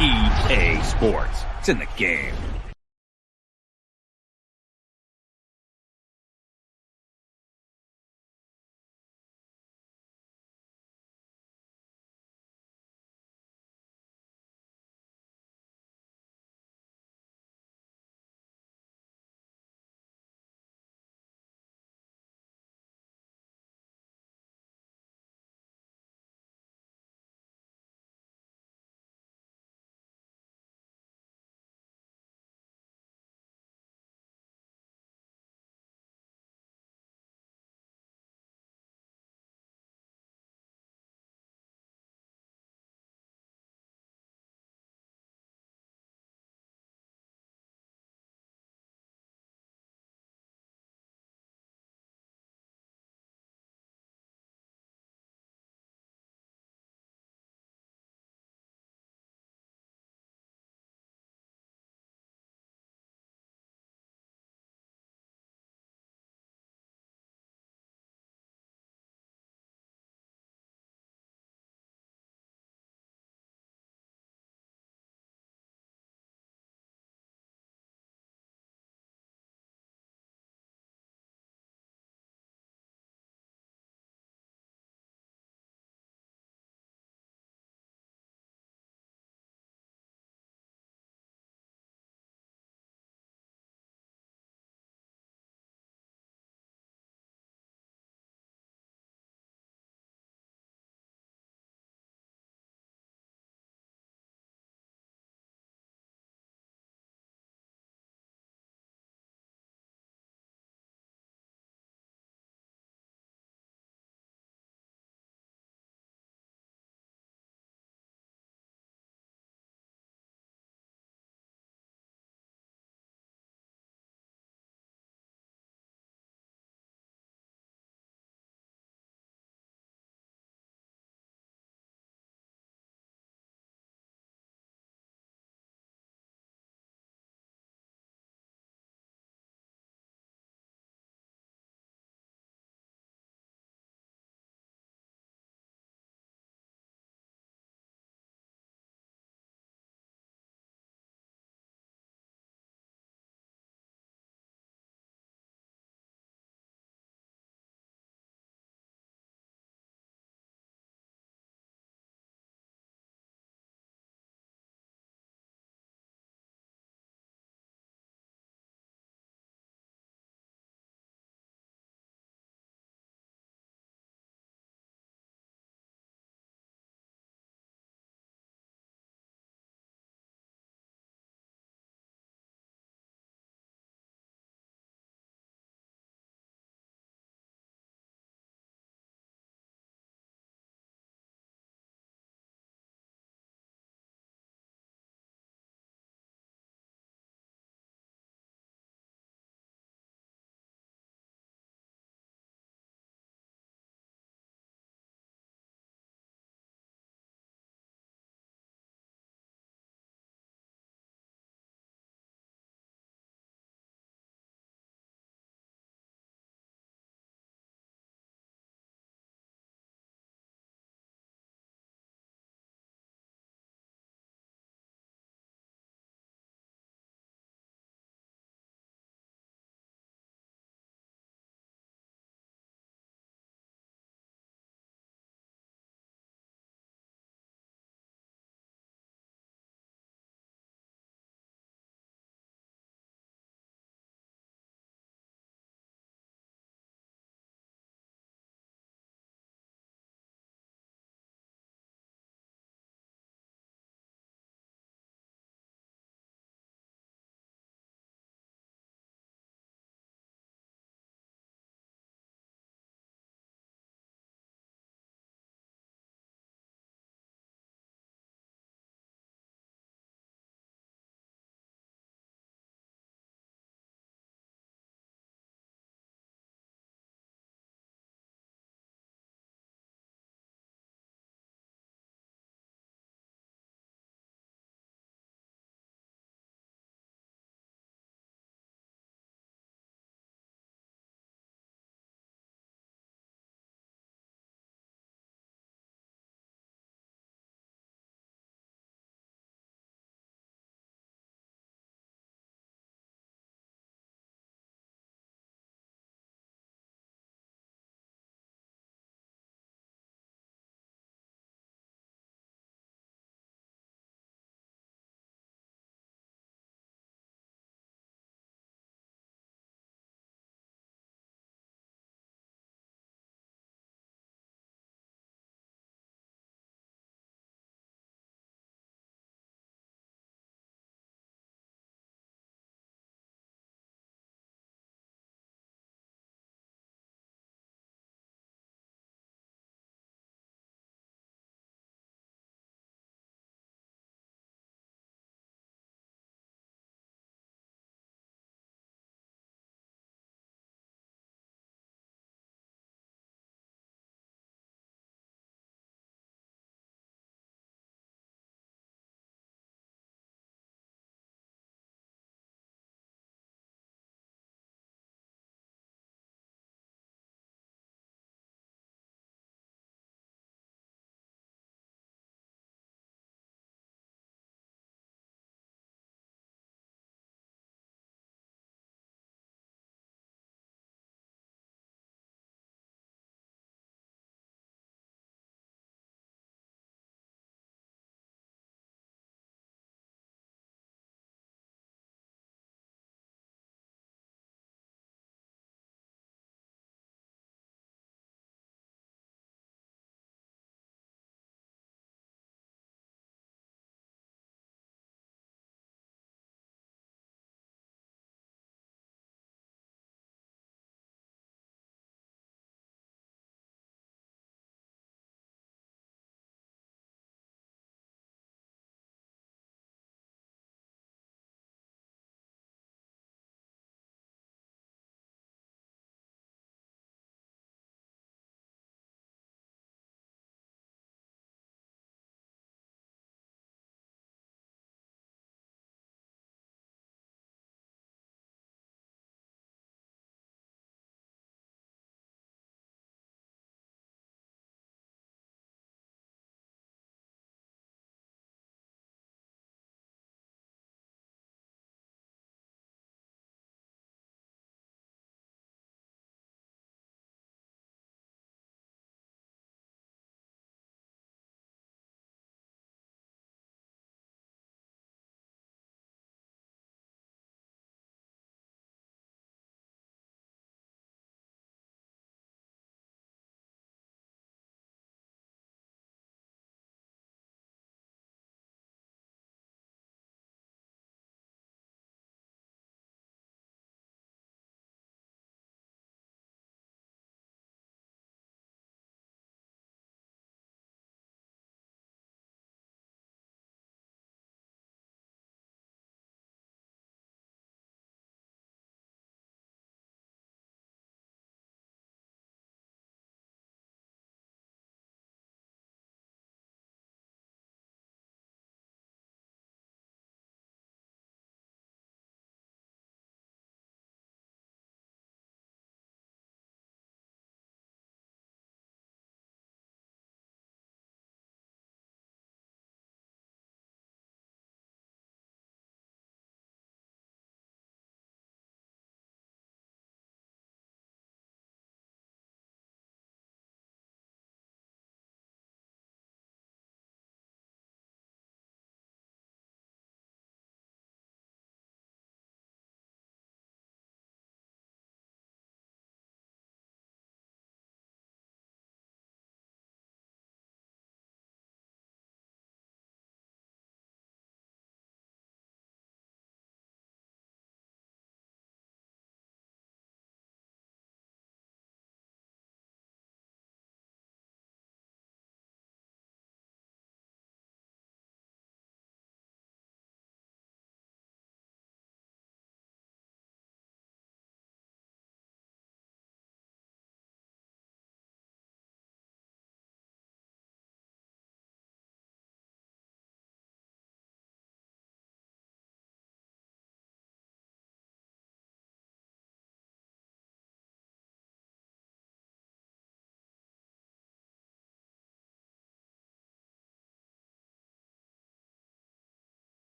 EA Sports. It's in the game.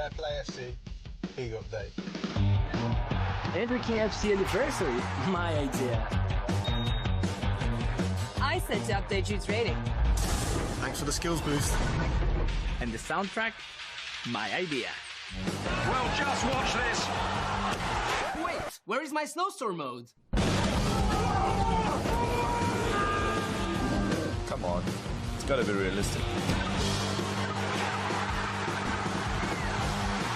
Fair Play FC, big update. Every KFC anniversary, my idea. I said to update Jude's rating. Thanks for the skills boost. And the soundtrack, my idea. Well, just watch this. Wait, where is my snowstorm mode? Come on, it's gotta be realistic.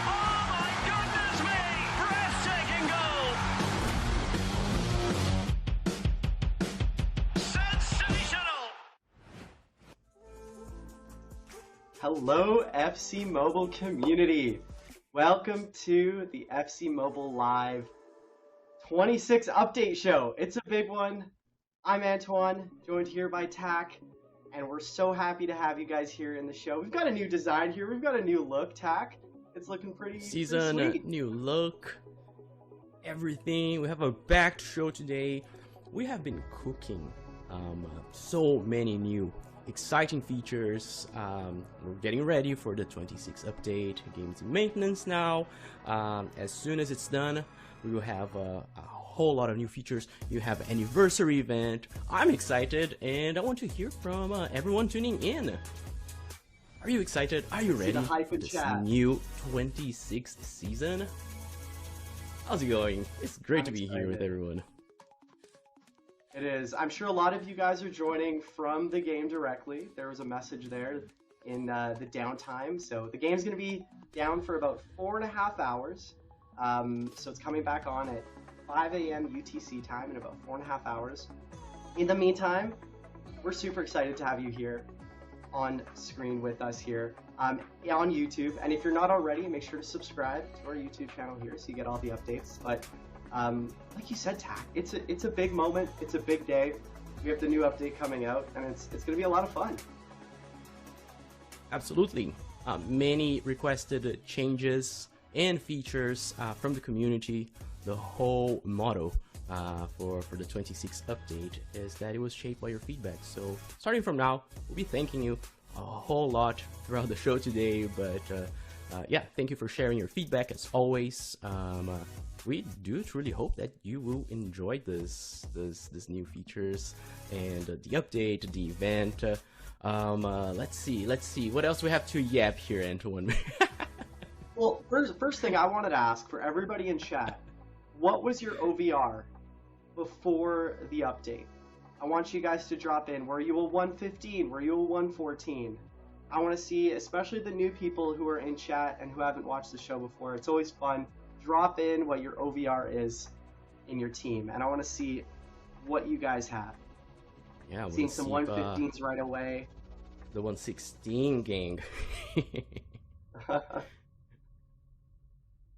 Oh my goodness me! Breathtaking goal! Sensational! Hello, FC Mobile community. Welcome to the FC Mobile Live 26 update show. It's a big one. I'm Antoine, joined here by Tack, and we're so happy to have you guys here in the show. We've got a new design here. We've got a new look, Tack. It's looking pretty Season, pretty sweet. new look, everything. We have a backed show today. We have been cooking so many new exciting features. We're getting ready for the 26 update. Game's in maintenance now. As soon as it's done, we will have a whole lot of new features. You have an anniversary event. I'm excited, and I want to hear from everyone tuning in. Are you excited? Are you ready for this new 26th season? How's it going? It's great to be here with everyone. It is. I'm sure a lot of you guys are joining from the game directly. There was a message there in the downtime. So the game's going to be down for about 4.5 hours. So it's coming back on at 5 a.m. UTC time in about 4.5 hours. In the meantime, we're super excited to have you here on screen with us here on YouTube. And if you're not already, make sure to subscribe to our YouTube channel here so you get all the updates. But like you said, Tack, it's a big moment. It's a big day. We have the new update coming out, and it's going to be a lot of fun. Absolutely. Many requested changes and features from the community. The whole motto for the 26th update is that it was shaped by your feedback. So starting from now, we'll be thanking you a whole lot throughout the show today. But yeah, thank you for sharing your feedback as always. We do truly hope that you will enjoy this new features and the update, the event. Let's see what else we have to yap here, Antoine. Well, first thing I wanted to ask for everybody in chat, what was your OVR before the update? I want you guys to drop in. Were you a 115? Were you a 114? I want to see, especially the new people who are in chat and who haven't watched the show before. It's always fun. Drop in what your OVR is in your team, and I want to see what you guys have. Yeah, seeing some 115s right away. The 116 gang.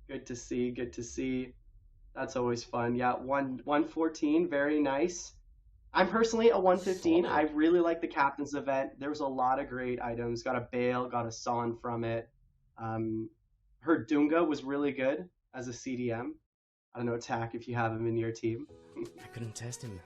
Good to see. Good to see. That's always fun. Yeah, 114, very nice. I'm personally a 115. I really like the captain's event. There was a lot of great items. Got a Bale, got a Son from it. Heard Dunga was really good as a CDM. I don't know, Tack, if you have him in your team. I couldn't test him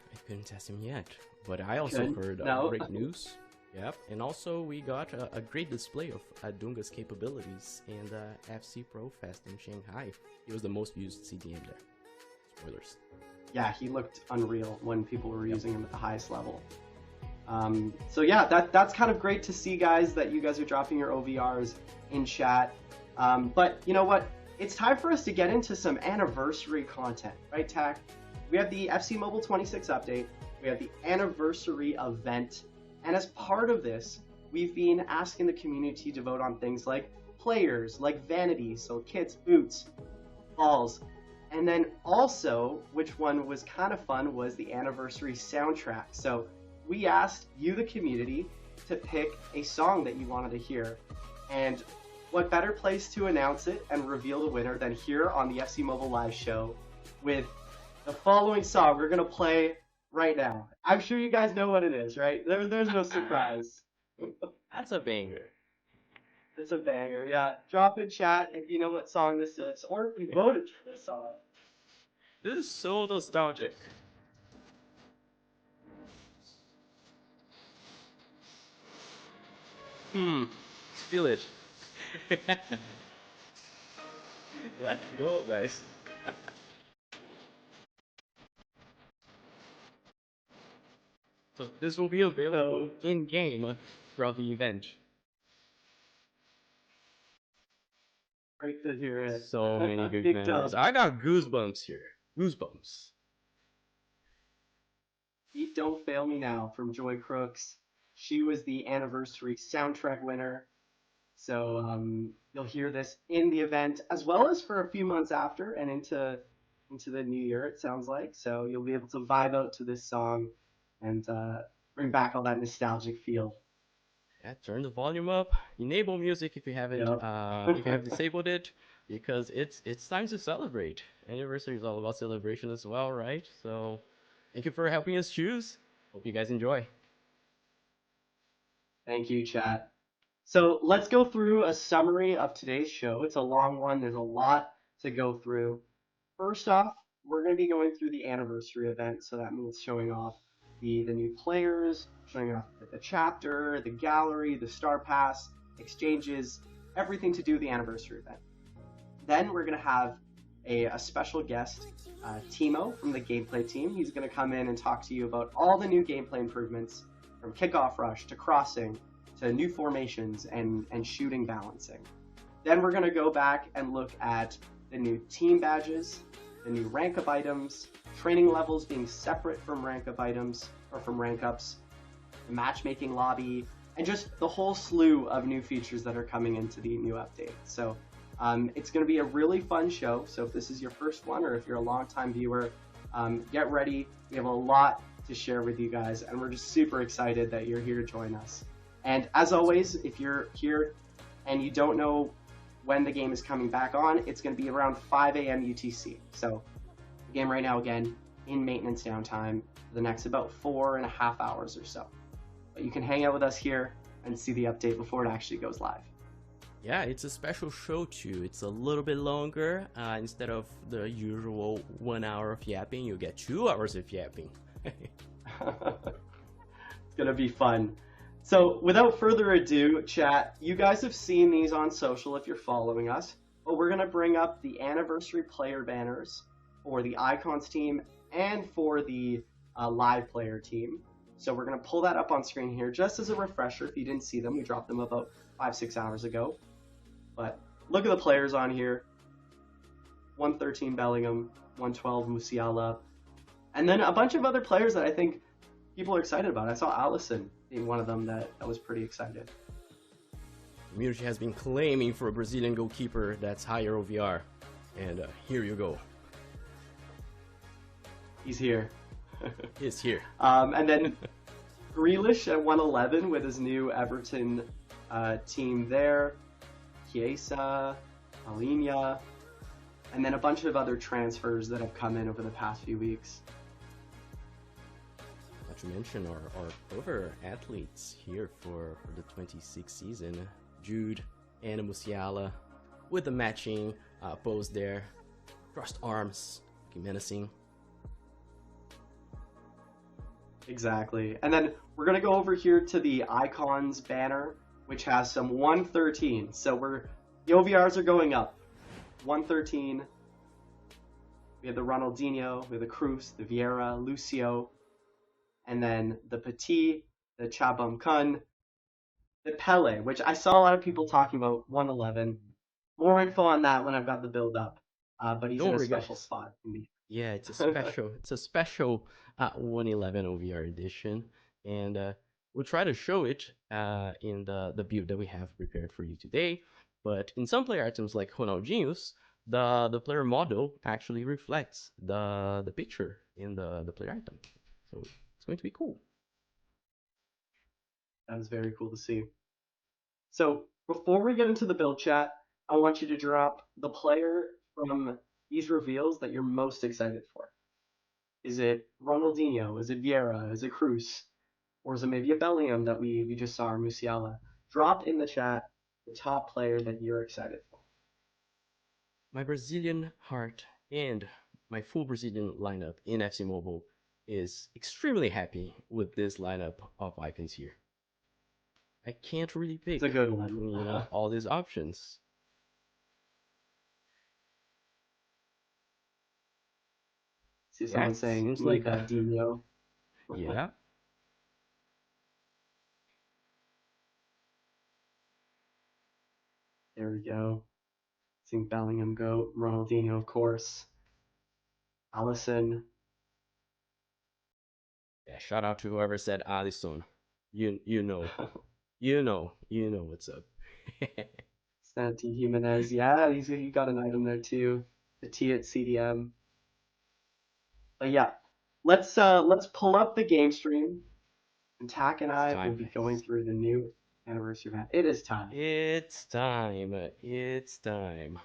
yet. But I also heard great news. Yep, and also we got a great display of Dunga's capabilities in the FC Pro Fest in Shanghai. He was the most used CDM there. Spoilers. Yeah, he looked unreal when people were using him at the highest level. So yeah, that's kind of great to see, guys, that you guys are dropping your OVRs in chat. But you know what? It's time for us to get into some anniversary content, right, Tack? We have the FC Mobile 26 update. We have the anniversary event. And as part of this, we've been asking the community to vote on things like players, like vanity, so kits, boots, balls. And then also, which one was kind of fun, was the anniversary soundtrack. So we asked you, the community, to pick a song that you wanted to hear. And what better place to announce it and reveal the winner than here on the FC Mobile Live show with the following song we're going to play right now. I'm sure you guys know what it is, right? There's no surprise. That's a banger. It's a banger, yeah. Drop in chat if you know what song this is, or if you voted for this song. This is so nostalgic. Feel it. Let's go, guys. So this will be available in game throughout the event. Great to hear it. So many good Big memories. dub. I got goosebumps here. Goosebumps. Beat Don't Fail Me Now from Joy Crooks. She was the anniversary soundtrack winner. So you'll hear this in the event as well as for a few months after and into the new year, it sounds like. So you'll be able to vibe out to this song and bring back all that nostalgic feel. Yeah, turn the volume up. Enable music if you haven't Yep. if you have disabled it, because it's time to celebrate. Anniversary is all about celebration as well, right? So thank you for helping us choose. Hope you guys enjoy. Thank you, chat. So let's go through a summary of today's show. It's a long one. There's a lot to go through. First off, we're going to be going through the anniversary event. So that means showing off the new players, showing off the chapter, the gallery, the star pass, exchanges, everything to do with the anniversary event. Then we're going to have a special guest, Timo from the gameplay team. He's going to come in and talk to you about all the new gameplay improvements from kickoff rush to crossing to new formations and shooting balancing. Then we're going to go back and look at the new team badges, the new rank up items, training levels being separate from rank up items or from rank ups, the matchmaking lobby, and just the whole slew of new features that are coming into the new update. So it's going to be a really fun show. So if this is your first one or if you're a longtime viewer, get ready. We have a lot to share with you guys, and we're just super excited that you're here to join us. And as always, if you're here and you don't know when the game is coming back on, it's going to be around 5 a.m. UTC. So the game right now, again, in maintenance downtime for the next about 4.5 hours or so. But you can hang out with us here and see the update before it actually goes live. Yeah, it's a special show too. It's a little bit longer. Instead of the usual 1 hour of yapping, you'll get 2 hours of yapping. It's going to be fun. So without further ado, chat, you guys have seen these on social if you're following us, but we're going to bring up the anniversary player banners for the Icons team and for the live player team. So we're going to pull that up on screen here just as a refresher. If you didn't see them, we dropped them about 5-6 hours ago. But look at the players on here. 113 Bellingham, 112 Musiala, and then a bunch of other players that I think people are excited about. I saw Allison being one of them that was pretty excited. The community has been claiming for a Brazilian goalkeeper that's higher OVR. And here you go. He's here. He's here. And then Grealish at 111 with his new Everton team there. Chiesa, Alinia, and then a bunch of other transfers that have come in over the past few weeks. Not to mention our other athletes here for the 26th season. Jude and Musiala with the matching pose there. Crossed arms, looking menacing. Exactly. And then we're going to go over here to the Icons banner, which has some 113. So the OVRs are going up. 113. We have the Ronaldinho, we have the Cruz, the Vieira, Lucio, and then the Petit, the Chabam Kun, the Pele, which I saw a lot of people talking about 111. More info on that when I've got the build up. But he's in a special spot. Yeah, it's a special 111 OVR edition, and we'll try to show it in the build that we have prepared for you today. But in some player items like Ronaldinho's, the player model actually reflects the picture in the player item, so it's going to be cool. That is very cool to see. So before we get into the build chat, I want you to drop the player from these reveals that you're most excited for. Is it Ronaldinho? Is it Vieira? Is it Cruz? Or is it maybe a Bellingham that we just saw, or Musiala? Drop in the chat the top player that you're excited for. My Brazilian heart and my full Brazilian lineup in FC Mobile is extremely happy with this lineup of icons here. I can't really pick It's a good one. all these options. See someone it saying, seems like like Dino. yeah. There we go. Seeing Bellingham go, Ronaldinho, of course. Allison. Yeah, shout out to whoever said Alisson. You know. You know what's up. Santi Jimenez. Yeah, he got an item there too. The T at CDM. But yeah, let's pull up the game stream, and Tack and I will time. be going through the new anniversary event. It is time. It's time. It's time.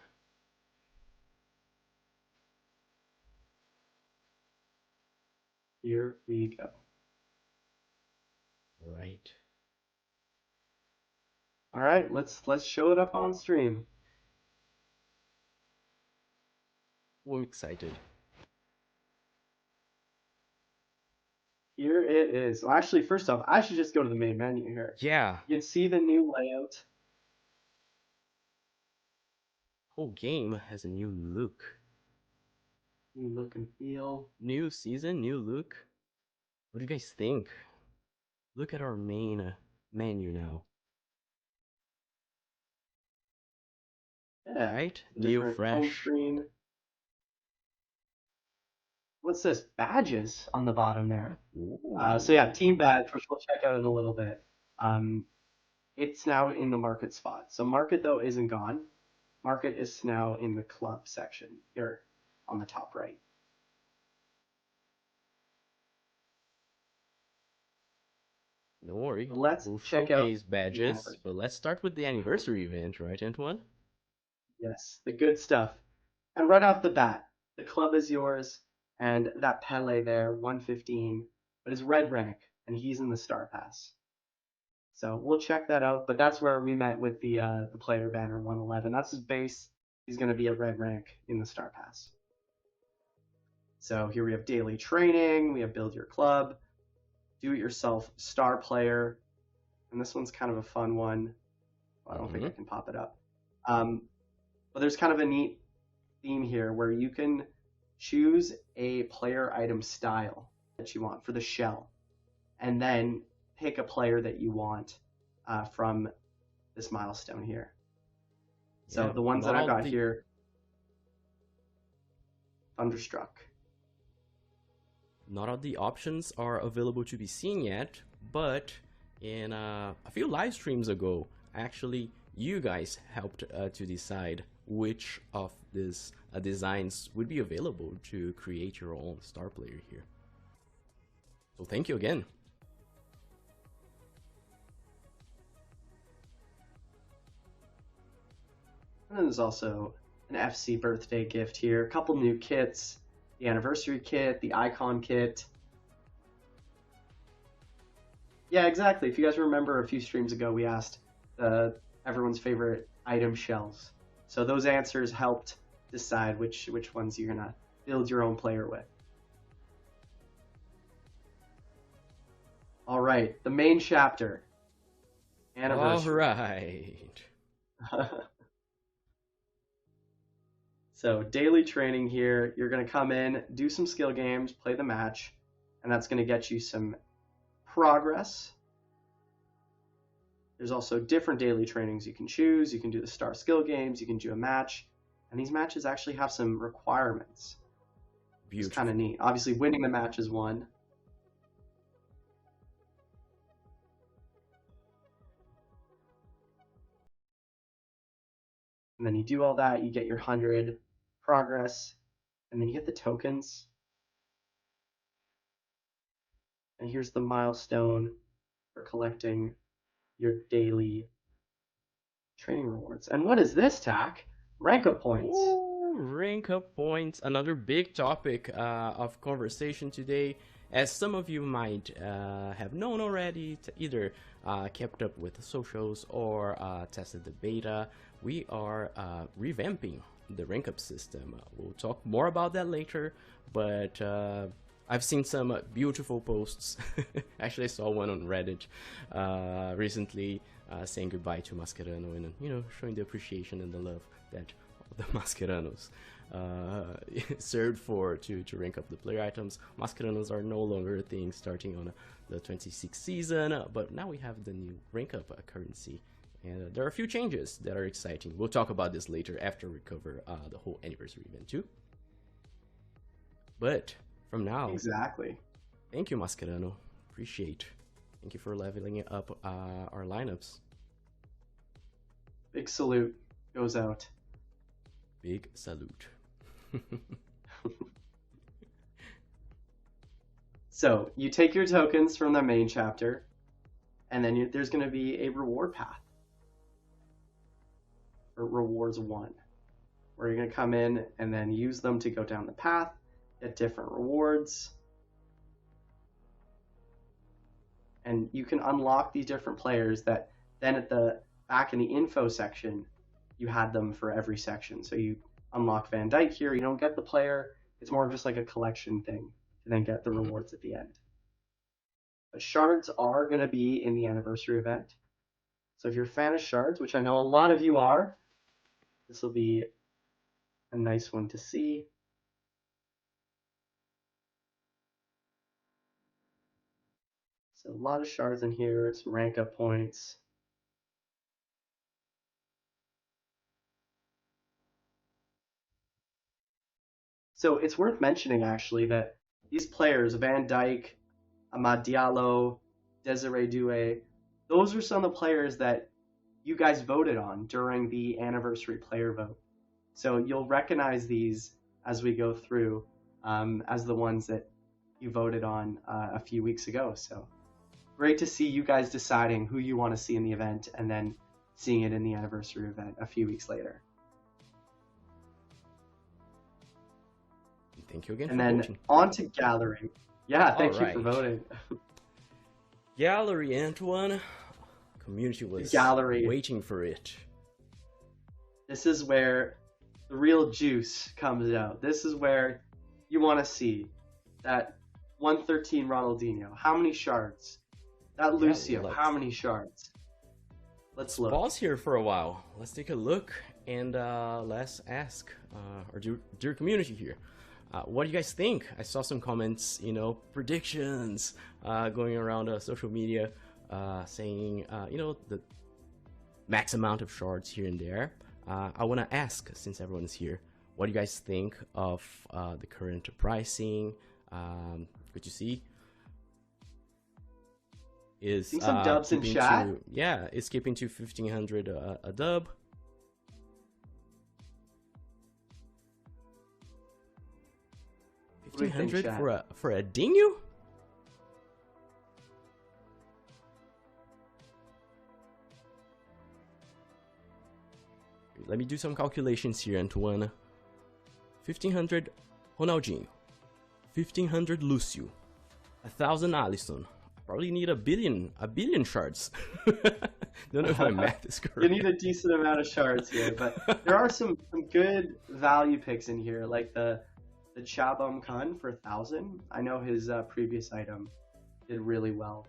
Here we go. Right. All right, let's show it up on stream. We're excited. Here it is. Well, actually, first off, I should just go to the main menu here. Yeah. You can see the new layout. Whole game has a new look. New look and feel. New season, new look. What do you guys think? Look at our main menu now. Yeah. Right? New, Different fresh. home screen. What's this? Badges on the bottom there. So yeah, team badge, which we'll check out in a little bit. It's now in the market spot. So market though isn't gone. Market is now in the club section here on the top right. No worry. Let's we'll check out showcase badges, but let's start with the anniversary event, right, Antoine? Yes, the good stuff. And right off the bat, the club is yours, and that Pele there, 115, but his red rank, and he's in the Star Pass. So we'll check that out, but that's where we met with the player banner 111. That's his base. He's going to be a red rank in the Star Pass. So here we have daily training, we have build your club, do it yourself star player, and this one's kind of a fun one. Well, I don't think I can pop it up. But there's kind of a neat theme here where you can choose a player item style that you want for the shell, and then pick a player that you want from this milestone here. So Yeah, the ones that not I've all got the- here, Thunderstruck. Not all the options are available to be seen yet, but in a few live streams ago, actually, you guys helped to decide which of these designs would be available to create your own star player here. So thank you again. And then there's also an FC birthday gift here. A couple new kits. The anniversary kit, the icon kit. Yeah, exactly. If you guys remember a few streams ago, we asked everyone's favorite item shells. So those answers helped decide which ones you're going to build your own player with. All right, the main chapter. Anniversary. All right. So daily training here, you're going to come in, do some skill games, play the match, and that's going to get you some progress. There's also different daily trainings you can choose. You can do the star skill games, you can do a match, and these matches actually have some requirements. It's Beautiful. kind of neat. Obviously, winning the match is one. And then you do all that, you get your 100 progress, and then you get the tokens. And here's the milestone for collecting your daily training rewards. And what is this, Tack? Rank up points. Ooh, rank up points, another big topic of conversation today. As some of you might have known already, either kept up with the socials or tested the beta, we are revamping the rank up system. We'll talk more about that later, but I've seen some beautiful posts. Actually, I saw one on Reddit recently saying goodbye to Mascherano and, you know, showing the appreciation and the love that the Mascheranos served for to rank up the player items. Mascaranos are no longer a thing starting on the 26th season, but now we have the new rank up currency. And there are a few changes that are exciting. We'll talk about this later after we cover the whole anniversary event too. But from now, exactly. Thank you, Mascarano. Appreciate. Thank you for leveling up our lineups. Big salute goes out. Big salute. So you take your tokens from the main chapter, and then there's going to be a reward path. Or rewards 1, where you're going to come in and then use them to go down the path, get different rewards. And you can unlock these different players that then at the back in the info section, you had them for every section. So you unlock Van Dijk here, you don't get the player, it's more of just like a collection thing to then get the rewards at the end. But shards are going to be in the anniversary event. So if you're a fan of shards, which I know a lot of you are, this will be a nice one to see. So a lot of shards in here, some rank up points. So it's worth mentioning actually that these players, Van Dijk, Amad Diallo, Desiree Doué, those are some of the players that you guys voted on during the anniversary player vote. So you'll recognize these as we go through as the ones that you voted on a few weeks ago. So great to see you guys deciding who you want to see in the event and then seeing it in the anniversary event a few weeks later. Thank you again and for then voting. On to gallery. Yeah, thank you Alright. for voting. Gallery, Antoine. Community was Gallery. waiting for it. This is where the real juice comes out. This is where you want to see that 113 Ronaldinho. How many shards? That Lucio. How many shards? Let's look. Pause here for a while. Let's take a look and let's ask our dear community here. What do you guys think? I saw some comments, predictions going around social media saying, the max amount of shards here and there. I want to ask, since everyone's here, what do you guys think of the current pricing? Good to see. Is see some dubs in chat? It's skipping to 1500 a dub. What do you think, 1500 chat? for a DeinyG? Let me do some calculations here, Antoine. 1500 Ronaldinho, 1500 Lucio, 1000 Alisson. Probably need a billion shards. Don't know if my math is correct. You need a decent amount of shards here, but there are some good value picks in here, like the Chabam Khan for 1000. I know his previous item did really well.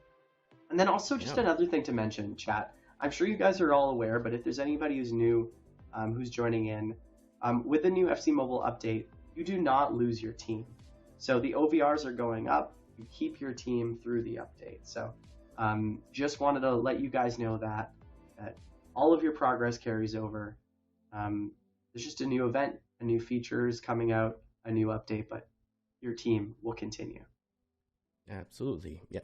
And then also just another thing to mention, chat. I'm sure you guys are all aware, but if there's anybody who's new, who's joining in, with the new FC Mobile update, you do not lose your team. So the OVRs are going up. You keep your team through the update. So just wanted to let you guys know that all of your progress carries over. There's just a new event, a new features coming out, a new update, but your team will continue. Absolutely, yeah.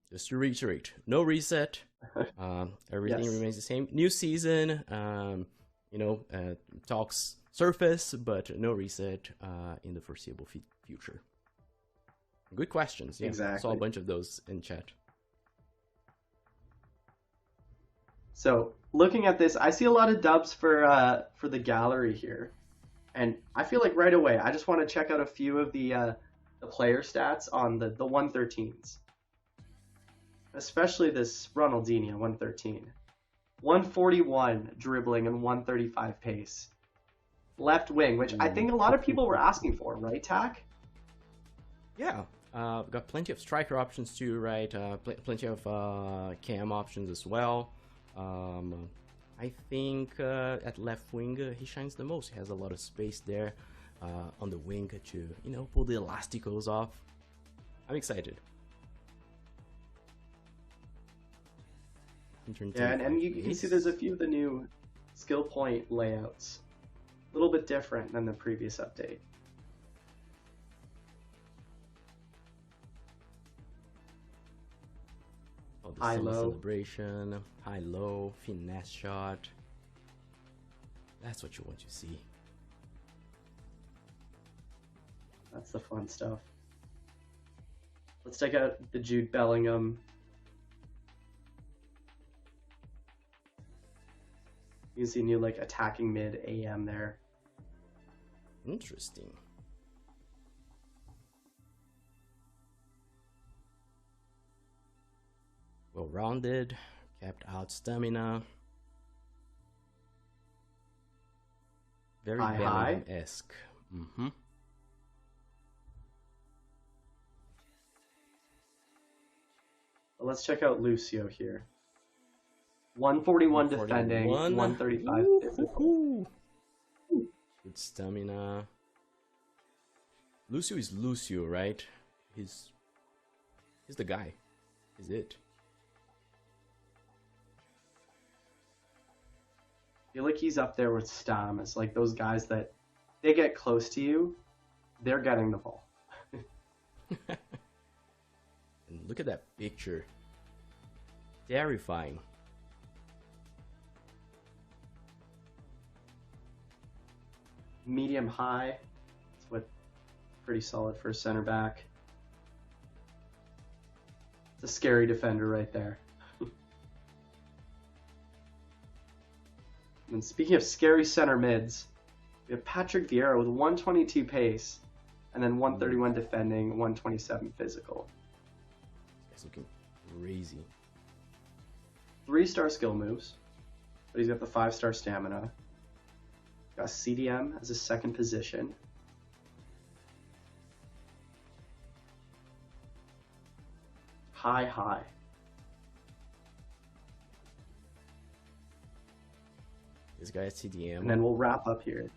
Just to reiterate, no reset. Everything remains the same. New season, talks surface, but no reset in the foreseeable future. Good questions. Yeah, exactly. I saw a bunch of those in chat. So looking at this, I see a lot of dubs for the gallery here, and I feel like right away I just want to check out a few of the player stats on the 113s, especially this Ronaldinho 113, 141 dribbling and 135 pace, left wing, which I think a lot of people were asking for, right, Tack? Yeah. Got plenty of striker options too, right? Plenty of cam options as well. I think at left wing he shines the most. He has a lot of space there. on the wing to, you know, pull the elasticals off. I'm excited. Yeah, and you can see there's a few of the new skill point layouts. A little bit different than the previous update. Oh, the High-low. celebration, high-low, finesse shot. That's what you want to see. That's the fun stuff. Let's check out the Jude Bellingham. You can see new like attacking mid AM there. Interesting. Well-rounded, kept out stamina. Very High. Bellingham-esque. Mm-hmm. Let's check out Lucio here. 141 defending, 135 physical. Good stamina. Lucio is Lucio, right? He's the guy. He's it. I feel like he's up there with Stam. It's like those guys that they get close to you, they're getting the ball. And look at that picture. Terrifying. Medium high. That's what pretty solid for a center back. It's a scary defender right there. And speaking of scary center mids, we have Patrick Vieira with 122 pace, and then 131 defending, 127 physical. He's looking crazy. 3-star skill moves, but he's got the 5-star stamina. Got CDM as a second position. High. This guy is CDM. And then we'll wrap up here.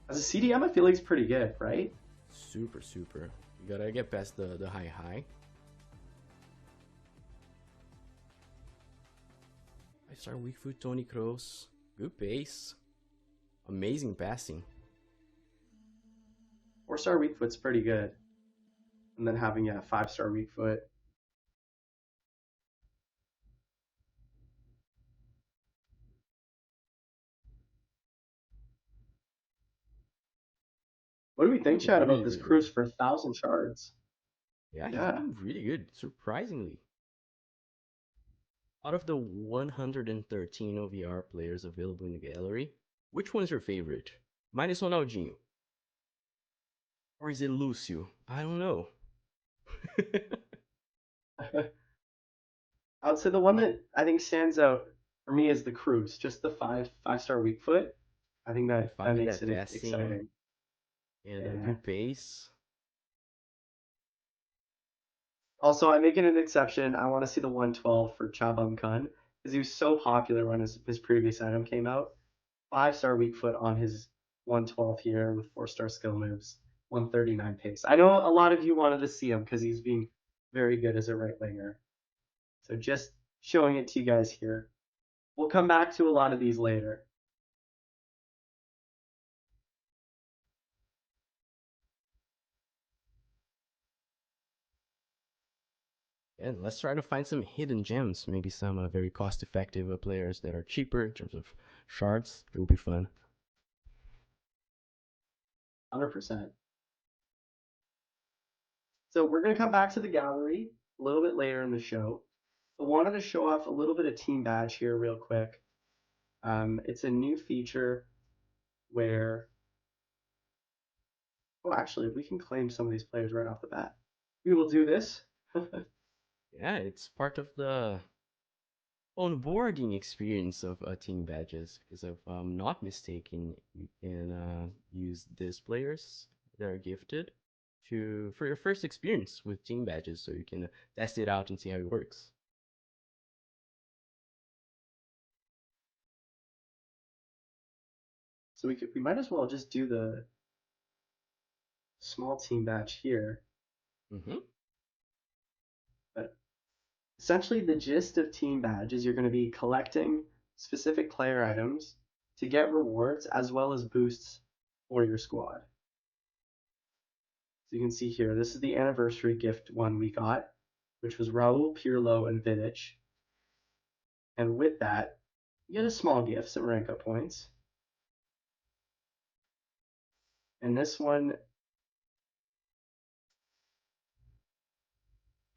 As a CDM, I feel like he's pretty good, right? Super. You gotta get past the high. 5-star weak foot, Tony Kroos. Good pace. Amazing passing. 4-star weak foot's pretty good. And then having a 5-star weak foot. What do we think, Chad, about this cruise for 1,000 shards? Yeah, he's doing really good, surprisingly. Out of the 113 OVR players available in the gallery, which one's your favorite? Mine is Ronaldinho. Or is it Lucio? I don't know. I would say the one that I think stands out for me is the cruise. Just the 5-star weak foot. I think that makes it exciting. And a good pace. Also, I'm making an exception. I want to see the 112 for Chabam Kun because he was so popular when his previous item came out. 5-star weak foot on his 112 here with 4-star skill moves, 139 pace. I know a lot of you wanted to see him because he's being very good as a right winger. So just showing it to you guys here. We'll come back to a lot of these later. And let's try to find some hidden gems. Maybe some very cost-effective players that are cheaper in terms of shards. It will be fun. 100%. So we're going to come back to the gallery a little bit later in the show. I wanted to show off a little bit of team badge here real quick. It's a new feature where, oh, actually, we can claim some of these players right off the bat. We will do this. Yeah, it's part of the onboarding experience of team badges. Because if I'm not mistaken, you can use these players that are gifted for your first experience with team badges, so you can test it out and see how it works. So we might as well just do the small team badge here. Mm-hmm. But essentially, the gist of team badge is you're going to be collecting specific player items to get rewards as well as boosts for your squad. So you can see here, this is the anniversary gift one we got, which was Raul, Pirlo, and Vidic. And with that, you get a small gift, some rank up points. And this one,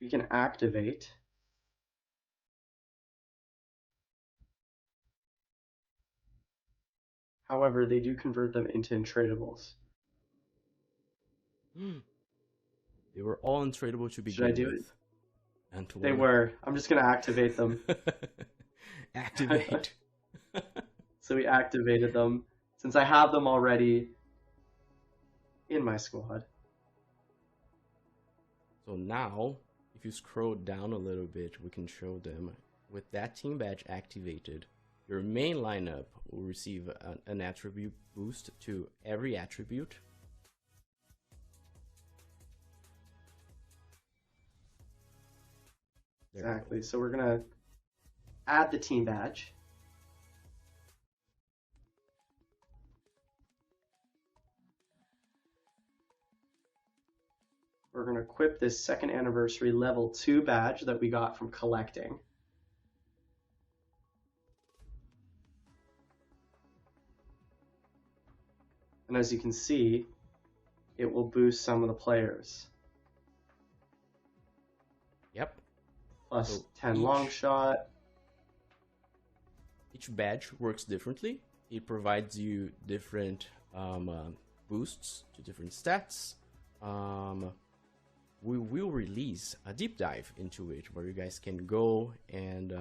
we can activate. However, they do convert them into untradables. They were all untradeable to begin Should I do with. it? They were. I'm just going to activate them. Activate. So we activated them since I have them already in my squad. So now, if you scroll down a little bit, we can show them with that team badge activated. Your main lineup will receive an attribute boost to every attribute. Exactly. So we're going to add the team badge. We're going to equip this second anniversary level 2 badge that we got from collecting. And as you can see, it will boost some of the players. Yep. Plus So 10 long shot. Each badge works differently. It provides you different boosts to different stats. We will release a deep dive into it where you guys can go and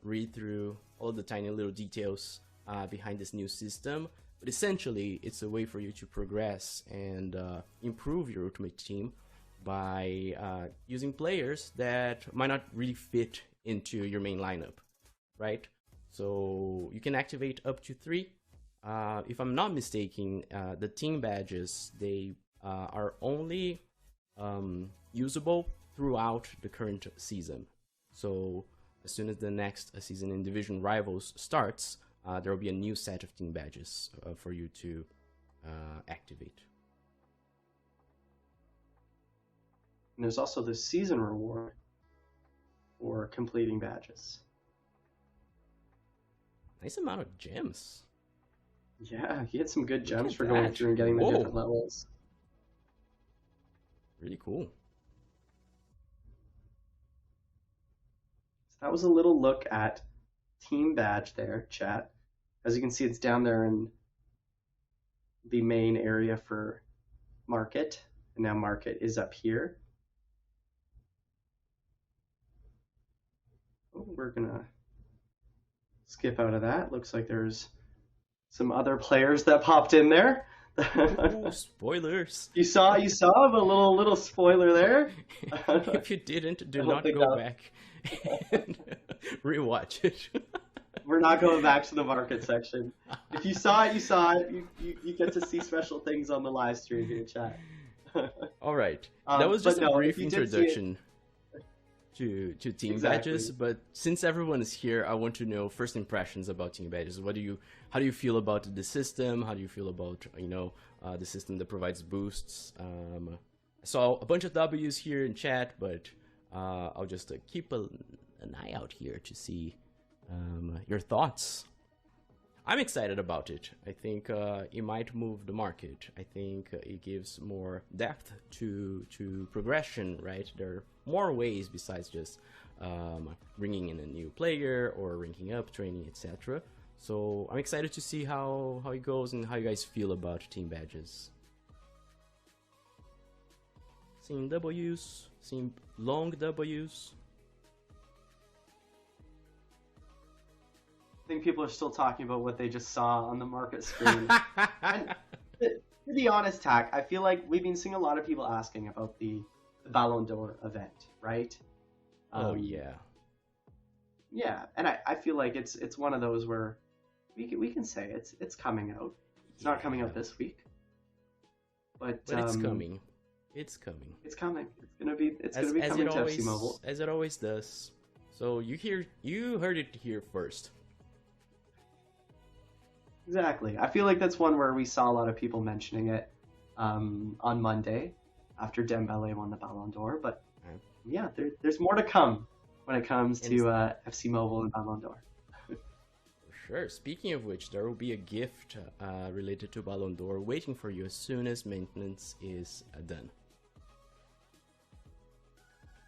read through all the tiny little details behind this new system. But essentially, it's a way for you to progress and improve your Ultimate Team by using players that might not really fit into your main lineup, right? So you can activate up to 3. If I'm not mistaken, the team badges, they are only usable throughout the current season. So as soon as the next season in Division Rivals starts, there will be a new set of team badges for you to activate. And there's also the season reward for completing badges. Nice amount of gems. Yeah, he had some good gems at for going that. through and getting the Whoa. different levels. Really cool. So that was a little look at team badge there, chat. As you can see, it's down there in the main area for market. And now market is up here. Oh, we're gonna skip out of that. Looks like there's some other players that popped in there. Ooh, spoilers. You saw a little spoiler there. If you didn't, do don't not think go that- back and rewatch it. We're not going back to the market section. If you saw it, you saw it. You get to see special things on the live stream here, chat. All right, that was just but a no, brief if you did see it- introduction to team Exactly. badges. But since everyone is here, I want to know first impressions about team badges. How do you feel about the system? How do you feel about the system that provides boosts? I saw a bunch of W's here in chat, but I'll just keep an eye out here to see your thoughts. I'm excited about it. I think it might move the market. I think it gives more depth to progression, right? There are more ways besides just bringing in a new player or ranking up, training, etc. So I'm excited to see how it goes and how you guys feel about team badges. Seeing W's, seeing long W's. I think people are still talking about what they just saw on the market screen. And to be honest, Tack, I feel like we've been seeing a lot of people asking about the Ballon d'Or event, right? Oh yeah. Yeah, and I feel like it's one of those where we can say it's coming out. It's not coming out this week, but it's coming. It's coming. It's coming. It's gonna be coming to FC Mobile, as it always does. So you heard it here first. Exactly. I feel like that's one where we saw a lot of people mentioning it on Monday after Dembele won the Ballon d'Or. But yeah, there's more to come when it comes to FC Mobile and Ballon d'Or. Sure. Speaking of which, there will be a gift related to Ballon d'Or waiting for you as soon as maintenance is done.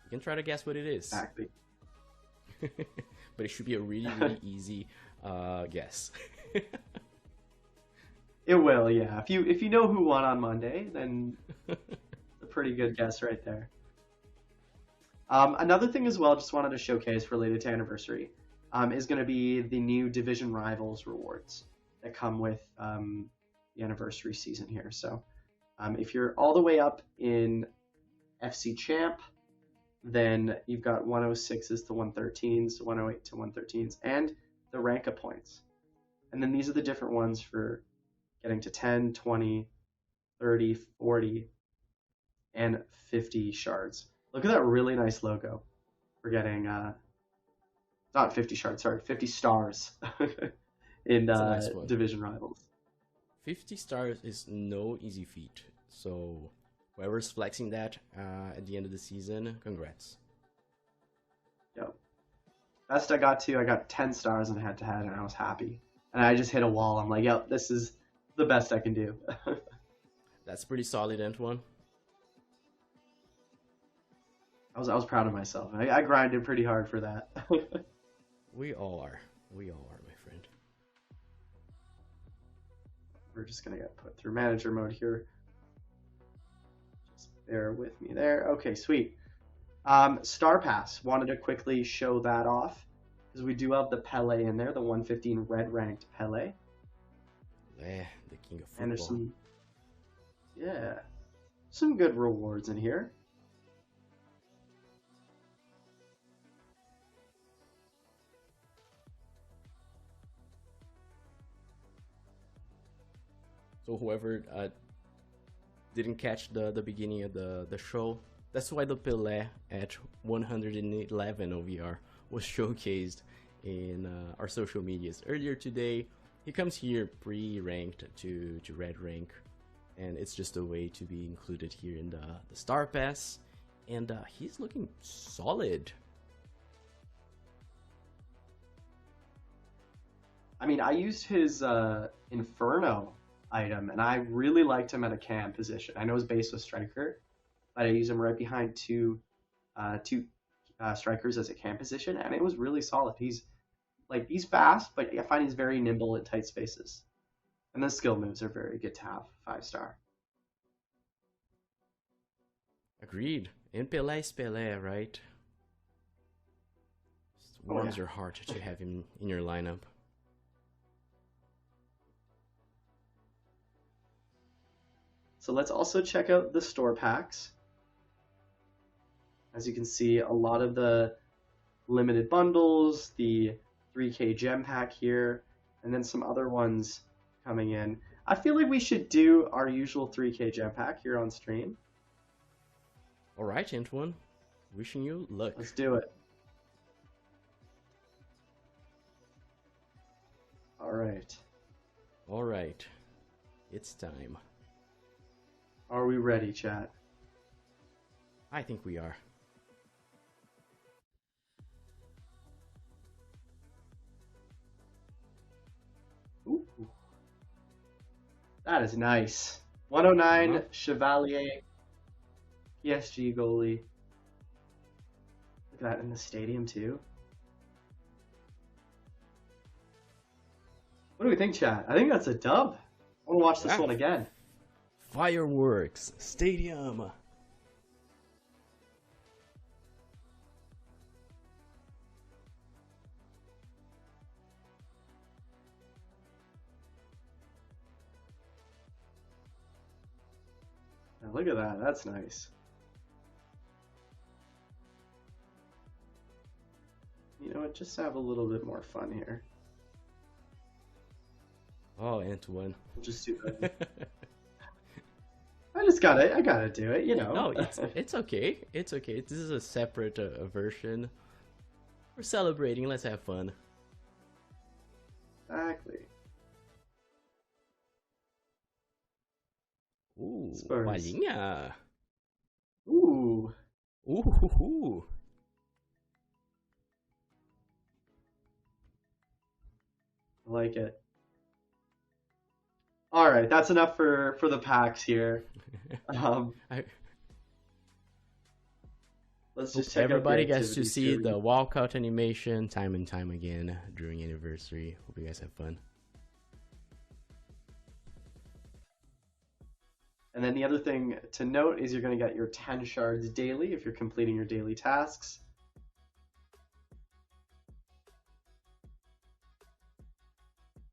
You can try to guess what it is. Exactly. But it should be a really, really easy guess. It will, yeah. If you know who won on Monday, then a pretty good guess right there. Another thing as well, just wanted to showcase related to Anniversary, is going to be the new Division Rivals rewards that come with the Anniversary season here. So if you're all the way up in FC Champ, then you've got 106s to 113s, 108 to 113s, and the rank-up points. And then these are the different ones for getting to 10, 20, 30, 40, and 50 shards. Look at that really nice logo for getting, not 50 shards, sorry, 50 stars in nice Division Rivals. 50 stars is no easy feat, so whoever's flexing that at the end of the season, congrats. Yep. Best I got 10 stars in head-to-head, and I was happy. And I just hit a wall. I'm like, yep, this is the best I can do. That's pretty solid, Antoine. I was proud of myself. I grinded pretty hard for that. We all are. We all are, my friend. We're just going to get put through manager mode here. Just bear with me there. Okay, sweet. Star Pass. Wanted to quickly show that off, because we do have the Pele in there, the 115 red ranked Pele. The king of football. And there's some good rewards in here. So whoever didn't catch the beginning of the show, that's why the Pelé at 111 OVR was showcased in our social medias earlier today. He comes here pre-ranked to red rank, and it's just a way to be included here in the Star Pass, and he's looking solid. I mean, I used his Inferno item, and I really liked him at a cam position. I know his base was striker, but I used him right behind two strikers as a cam position, and it was really solid. He's fast, but I find he's very nimble in tight spaces. And the skill moves are very good to have, 5-star. Agreed. And Pelé is Pelé, right? It warms your heart to have him in your lineup. So let's also check out the store packs. As you can see, a lot of the limited bundles, the 3K gem pack here, and then some other ones coming in. I feel like we should do our usual 3K gem pack here on stream. All right, Antoine. Wishing you luck. Let's do it. All right. All right. It's time. Are we ready, chat? I think we are. Ooh. That is nice. 109 Chevalier, PSG goalie. Look at that in the stadium too. What do we think, chat? I think that's a dub. I want to watch this one again. Fireworks Stadium. Now look at that. That's nice. You know what? Just have a little bit more fun here. Oh, Antoine. We'll just do that. I gotta do it, you know. No, it's okay. It's okay. This is a separate version. We're celebrating. Let's have fun. Exactly. Ooh, Spurs. Palhinha. Ooh. Ooh. I like it. All right, that's enough for the packs here. Let's just check out the Everybody gets to activities see here. the walkout animation time and time again during anniversary. Hope you guys have fun. And then the other thing to note is you're going to get your 10 shards daily if you're completing your daily tasks.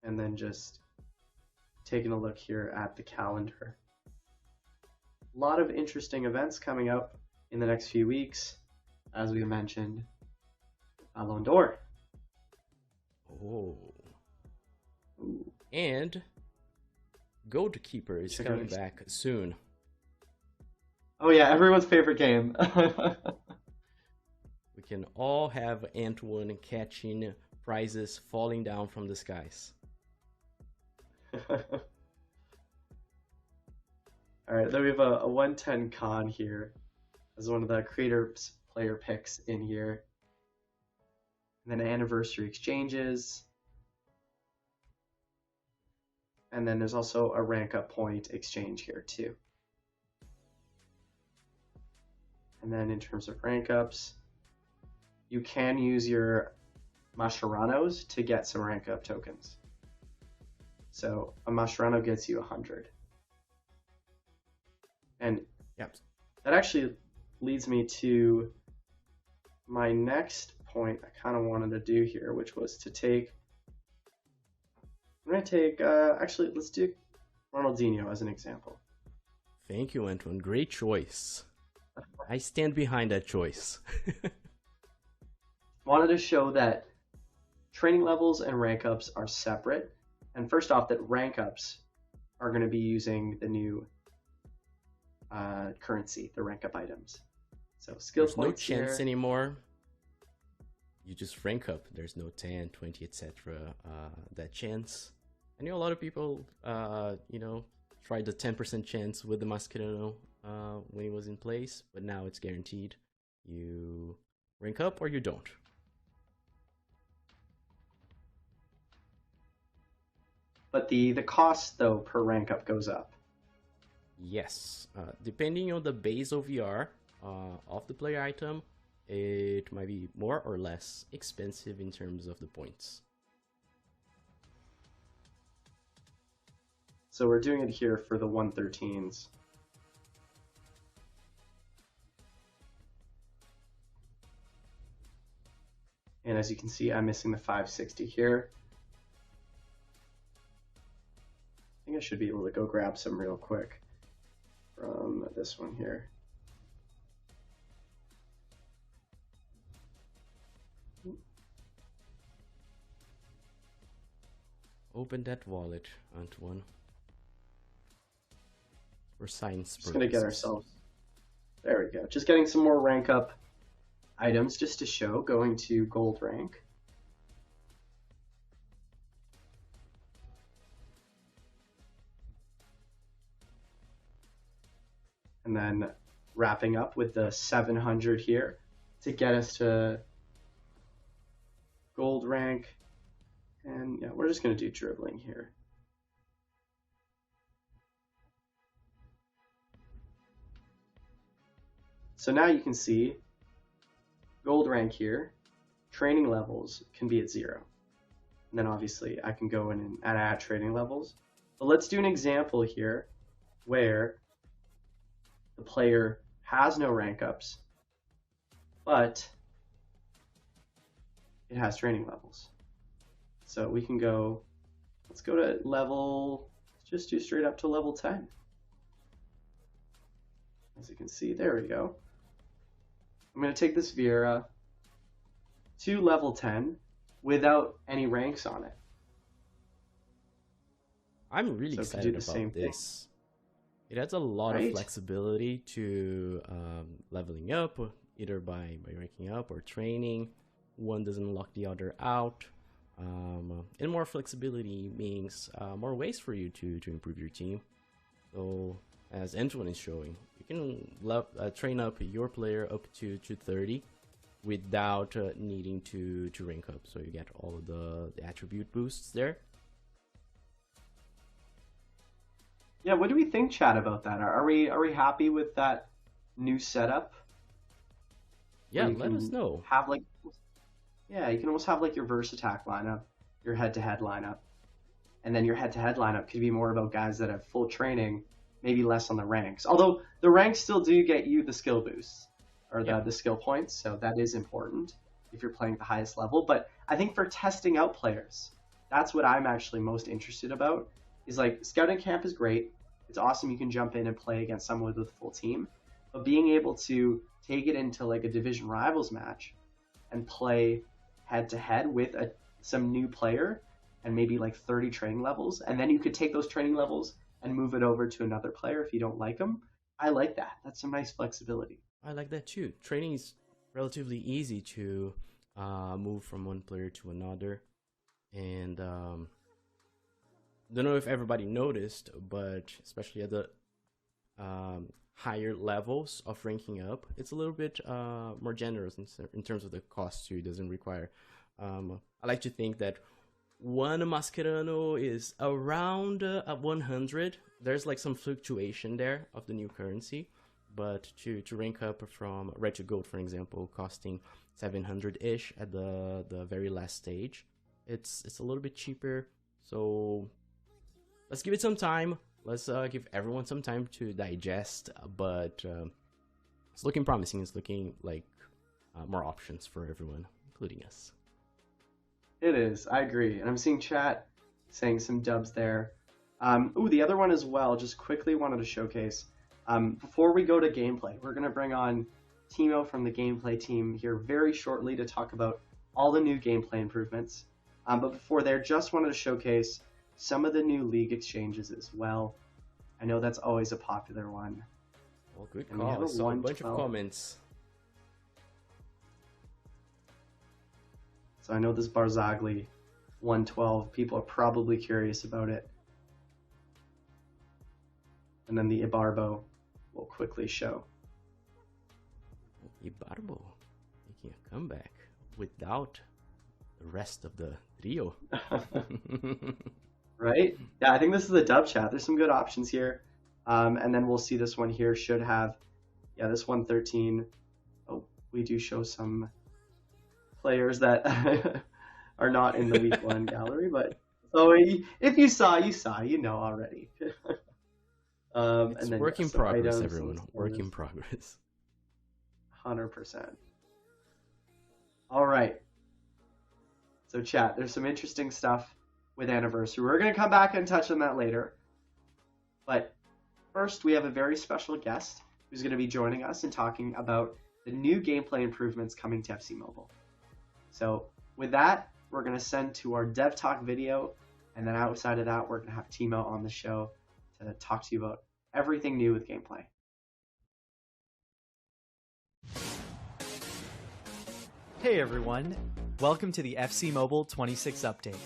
And then just taking a look here at the calendar. A lot of interesting events coming up in the next few weeks, as we mentioned. Ballon d'Or. Oh. And Goalkeeper is coming back soon. Oh yeah, everyone's favorite game. We can all have Antoine catching prizes falling down from the skies. Alright, then we have a 110 con here as one of the creators player picks in here. And then anniversary exchanges. And then there's also a rank up point exchange here too. And then in terms of rank ups, you can use your Masheranos to get some rank up tokens. So a Mascherano gets you 100. And Yep. that actually leads me to my next point I kind of wanted to do here, which was to take, I'm going to take, actually, let's do Ronaldinho as an example. Thank you, Antoine. Great choice. I stand behind that choice. Wanted to show that training levels and rank ups are separate. And first off, that rank ups are going to be using the new currency, the rank up items. So skill There's no points chance here. anymore. You just rank up. There's no 10, 20, etc. That chance. I know a lot of people, tried the 10% chance with the Mascherano when it was in place, but now it's guaranteed. You rank up or you don't. But the cost, though, per rank up goes up. Yes, depending on the base OVR of the player item, it might be more or less expensive in terms of the points. So we're doing it here for the 113s. And as you can see, I'm missing the 560 here. I think I should be able to go grab some real quick from this one here. Open that wallet, Antoine. For science Just gonna get purposes. ourselves. There we go. Just getting some more rank up items just to show. Going to gold rank. And then wrapping up with the 700 here to get us to gold rank. And yeah, we're just going to do dribbling here. So now you can see gold rank here, training levels can be at 0. And then obviously I can go in and add training levels. But let's do an example here where the player has no rank ups, but it has training levels. So we can go, let's go to level, let's just do straight up to level 10. As you can see, there we go. I'm going to take this Vieira to level 10 without any ranks on it. I'm really So it could excited do the same about thing. this. It adds a lot of Right? flexibility to leveling up, either by ranking up or training. One doesn't lock the other out. And more flexibility means more ways for you to improve your team. So, as Antoine is showing, you can train up your player up to 30 without needing to rank up. So you get all of the attribute boosts there. Yeah, what do we think, chat, about that? Are we happy with that new setup? Yeah, Where you let us can know. Have like, yeah, you can almost have like your verse attack lineup, your head-to-head lineup, and then your head-to-head lineup could be more about guys that have full training, maybe less on the ranks. Although the ranks still do get you the skill boosts or the skill points, so that is important if you're playing at the highest level. But I think for testing out players, that's what I'm actually most interested about. Is like scouting camp is great. It's awesome you can jump in and play against someone with a full team, but being able to take it into like a division rivals match and play head to head with some new player and maybe like 30 training levels, and then you could take those training levels and move it over to another player if you don't like them. I like that. That's some nice flexibility. I like that too. Training is relatively easy to move from one player to another, and don't know if everybody noticed, but especially at the higher levels of ranking up, it's a little bit more generous in terms of the cost too. It doesn't require. I like to think that one Mascherano is around 100. There's like some fluctuation there of the new currency, but to rank up from red to gold, for example, costing 700-ish at the very last stage, it's a little bit cheaper. So let's give it some time. Let's give everyone some time to digest, but it's looking promising. It's looking like more options for everyone, including us. It is. I agree. And I'm seeing chat saying some dubs there. Ooh, the other one as well, just quickly wanted to showcase. Before we go to gameplay, we're going to bring on Timo from the gameplay team here very shortly to talk about all the new gameplay improvements. But before there, just wanted to showcase some of the new league exchanges as well. I know that's always a popular one. Well, good And we have call. a So a bunch of 112. comments. So I know this Barzagli 112, people are probably curious about it. And then the Ibarbo will quickly show. Ibarbo making a comeback without the rest of the trio. Right? Yeah, I think this is a dub chat. There's some good options here. And then we'll see this one here should have, yeah, this 113. Oh, we do show some players that are not in the week one gallery, but so if you saw, you know already. It's and then, work in so progress, items, everyone. Work in progress. 100%. All right. So chat, there's some interesting stuff with Anniversary. We're going to come back and touch on that later. But first, we have a very special guest who's going to be joining us and talking about the new gameplay improvements coming to FC Mobile. So with that, we're going to send to our Dev Talk video. And then outside of that, we're going to have Timo on the show to talk to you about everything new with gameplay. Hey everyone, welcome to the FC Mobile 26 update.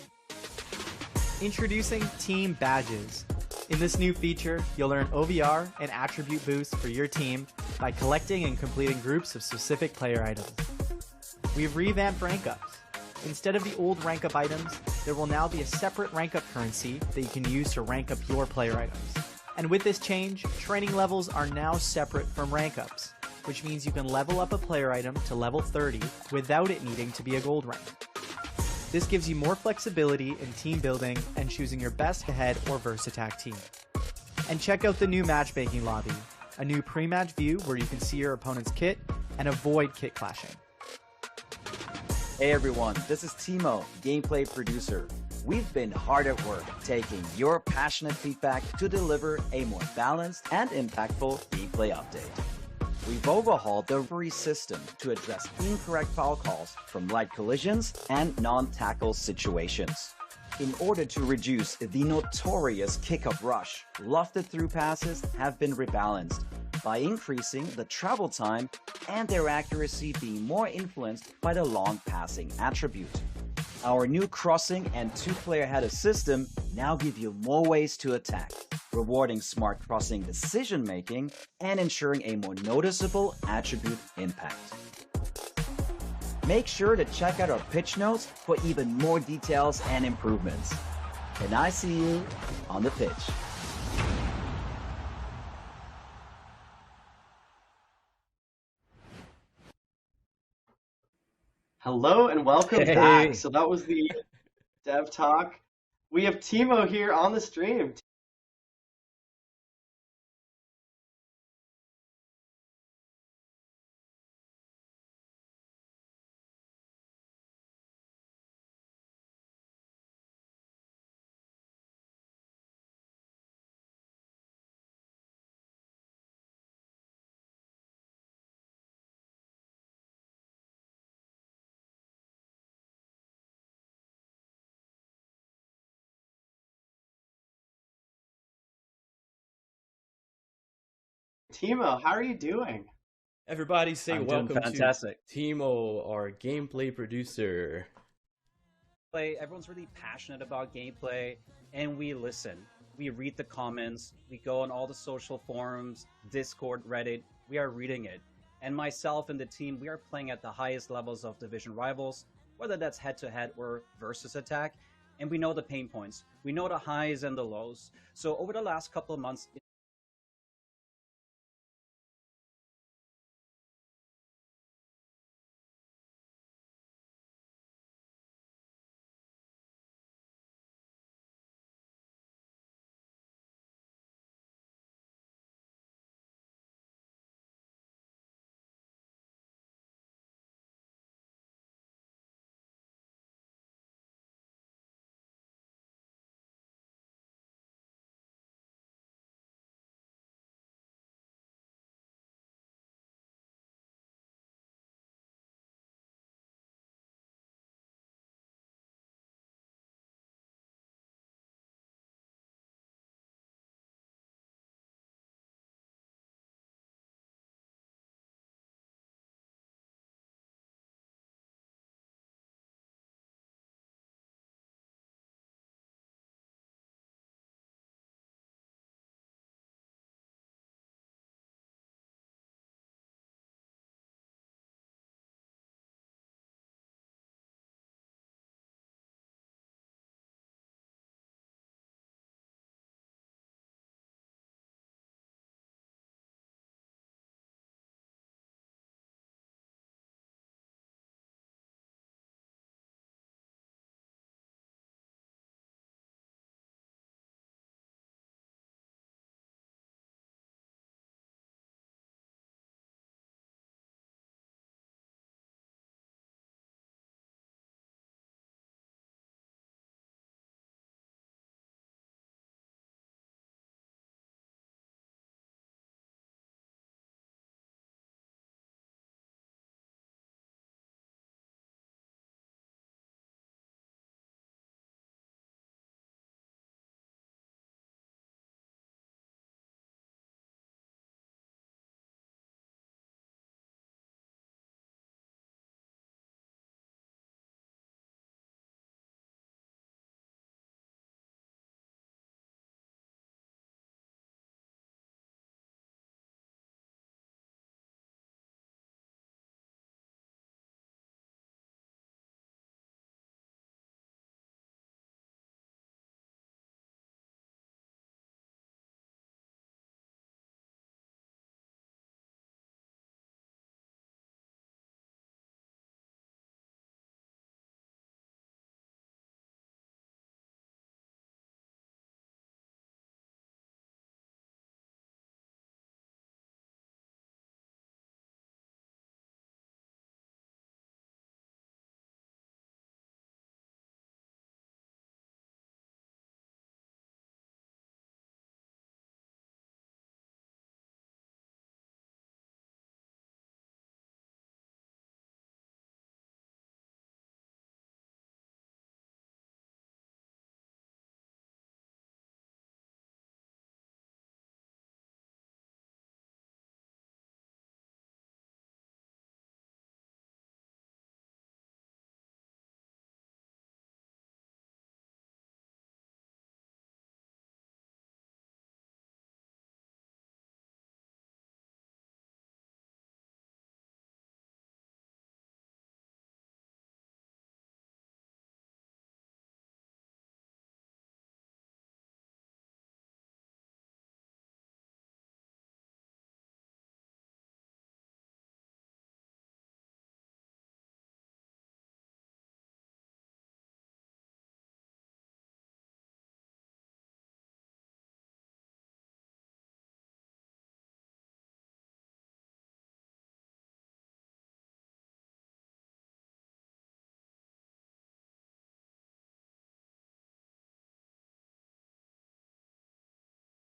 Introducing Team Badges. In this new feature, you'll earn OVR and attribute boosts for your team by collecting and completing groups of specific player items. We've revamped rank ups. Instead of the old rank up items, there will now be a separate rank up currency that you can use to rank up your player items. And with this change, training levels are now separate from rank ups, which means you can level up a player item to level 30 without it needing to be a gold rank. This gives you more flexibility in team building and choosing your best head or verse attack team. And check out the new matchmaking lobby, a new pre-match view where you can see your opponent's kit and avoid kit clashing. Hey everyone, this is Timo, gameplay producer. We've been hard at work taking your passionate feedback to deliver a more balanced and impactful gameplay update. We've overhauled the referee system to address incorrect foul calls from light collisions and non-tackle situations. In order to reduce the notorious kick-up rush, lofted through passes have been rebalanced by increasing the travel time and their accuracy being more influenced by the long passing attribute. Our new crossing and two-player header system now give you more ways to attack, rewarding smart crossing decision-making and ensuring a more noticeable attribute impact. Make sure to check out our pitch notes for even more details and improvements. And I see you on the pitch. Hello and welcome back. So that was the Dev Talk. We have Timo here on the stream. Timo, how are you doing? Everybody say I'm doing welcome fantastic. to Timo, our gameplay producer. Everyone's really passionate about gameplay, and we listen. We read the comments, we go on all the social forums, Discord, Reddit, we are reading it. And myself and the team, we are playing at the highest levels of Division Rivals, whether that's head-to-head or versus attack, and we know the pain points. We know the highs and the lows. So over the last couple of months,